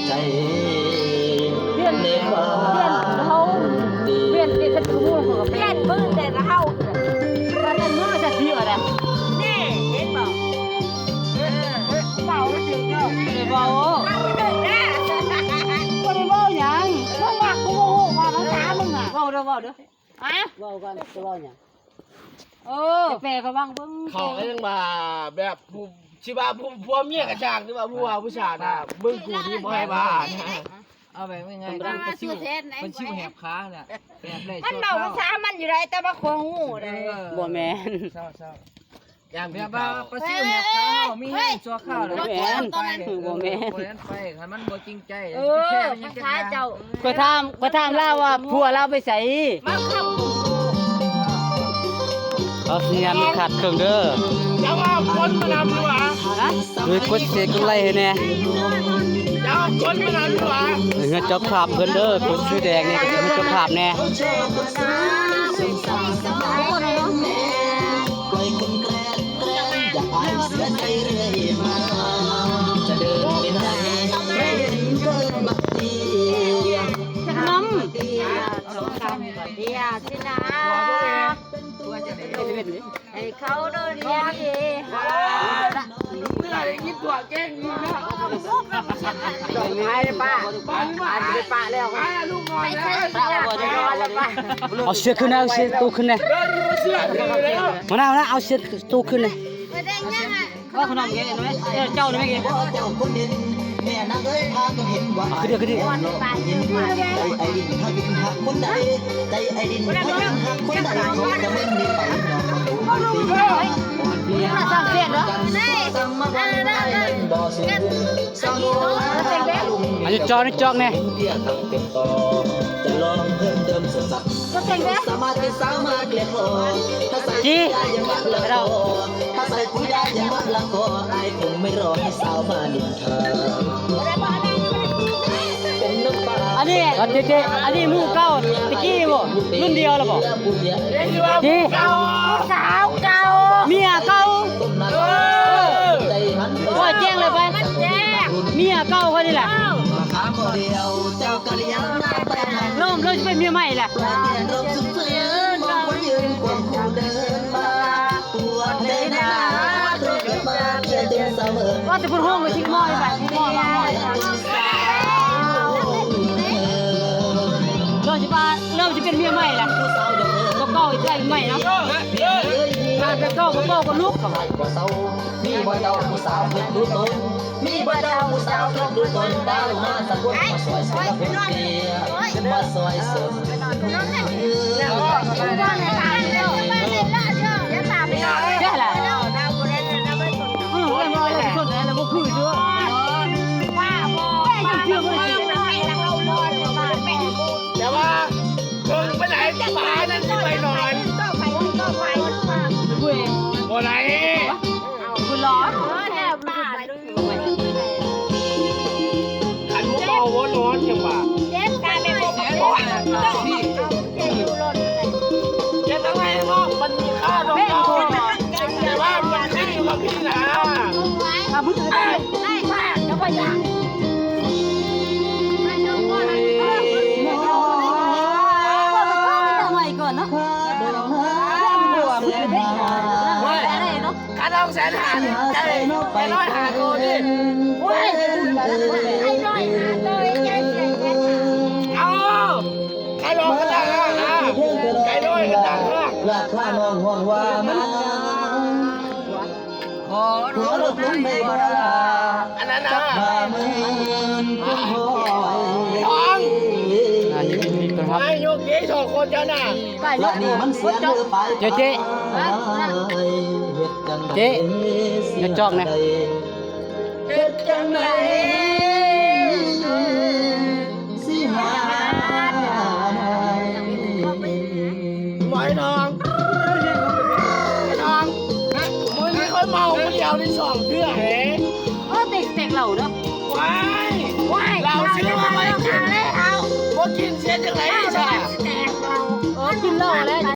ใจเพื่อนเขาเพื่อนที่ฉันรู้เพื่อนมือแต่ละเฮาเพื่อนมือจะเที่ยวอะไรนี่เห็นบอกเบาจริงเนาะไม่ได้เบาไม่ได้เบาอย่างมึงว่ากูโมโหว่าภาษามึงอ่ะเบาเด้ออ่ะเบากันจะเบาอย่างแปลเขาบ้างเบิ้งเขาก็ยังมาแบบผู้ชิบาผู้ผัวเมียกระจางหรือว่าผู้ว่าผู้ชายนะเบิ้งกูนี่บ่ให้บ้านะเอาแบบง่ายๆมันชิวแหบขาเนี่ยแหบเลยมันเบาภาษามันอยู่ไรแต่ว่าควงงูเลยบ่แม่นเศร้าอย่างแบบว่าประชิวแหบขามีให้ชัวข้าวเลยบ่แม่นบ่แม่นไปคันมันบ่จริงใจแค่มันยังค้าเจ้าก็ถามล่าว่าผัวเราไปใส่มาเข้าเอาสัญญาณมันขาดเครื่องเด้อจะว่าคนมานำดีกว่าเฮ้ยกดเสียกดไล่ให้แน่จะว่าคนมานำดีกว่าเงินเจ้าภาพเพิ่นเด้อกดสีแดงนี่ก็เงินเจ้าภาพแน่น้ำเดียสินะให้เขาโดนเรียนดีเมื่อไหร่คิดตัวเก่งนี่นะดอกไม้เลยป้าอาจจะป้าแล้วลูกนอนแล้วเอาเชือกขึ้นนะเอาเชือกตู้ขึ้นนะมาแล้วเอาเชือกตู้ขึ้นเลยว่าขนมเงี้ยไหมเจ้าหรือไม่เงี้ยขึ้นเดี๋ยวไอ้ดินหักหักคนใดใจไอ้ดินหักหักคนใดเขาจะไม่มีไปนอนคนตีนี่มาสร้างเสียงเหรออันนี้จอกเนี่ยจะลองเพิ่มเติมสักสามารถที่สามารถเกลียดพอถ้าใส่ปุ๋ยได้ยังบักละกอถ้าใส่ปุ๋ยได้ยังบักละกอไอ้คงไม่รอให้สาวมาดินทาอันนี้หมู่เก่าตะกี้บ่รุ่นเดียวแล้วบ่จีสาวเก่าเมียเก่าว่าแจ้งเลยไปเมียเก่าคนนี้แหละเริ่มจะเป็นเมียใหม่แหละว่าจะพูดห้องไปทิ้งหม้อไปทิ้งหม้อเริ่มจะเป็นเมียใหม่แหละก็อีกใจใหม่นะการจะก็ลุกมีบ่เจ้าผู้สาวเพิ่นดูตนมีบ่เจ้าผู้สาวเพิ่นดูตนดาวมาสักคนมาสวยสุดเพิ่นเตี้ยขึ้นมาสวยสุดได้แหละคนแล้วก็คือเชื่อแต่ว่าเพิ่งไปไหนป่านั้นที่ไปนอนบ่ไหนคุณร้อนขันหัวเบาหัวนอนจังหวะเจ๊การเป็นเจ๊ต้องไงว่ามันมีค่าดอกแต่ว่ามันขึ้นอยู่กับพี่นะมึงได้แล้วก็ยังก่อนเนาะค่าดอก150,000ใจ150,000ตัวนี่เอาใครลองกันต่างหากนะใครด้อยกันต่างหากราคาน้องห่วงว่ามาขอรถล้มไม่บ่ได้อันนั้นนะ50,000น้องครับไม่ยกเย้สองคนจ้าน่ะละนี่มันเสียเธอไปเจ๊อย่าจอกนะเฮ็ดจังได๋สิหาหมอยน้องมึงไม่ค่อยเมาคนเดียวในสองเพื่อเฮ้เด็กเหล่าเนาะว้ายเราซื้อมาไม่กินว่ากินเสียจังไรใช่กินเหล้าแล้ว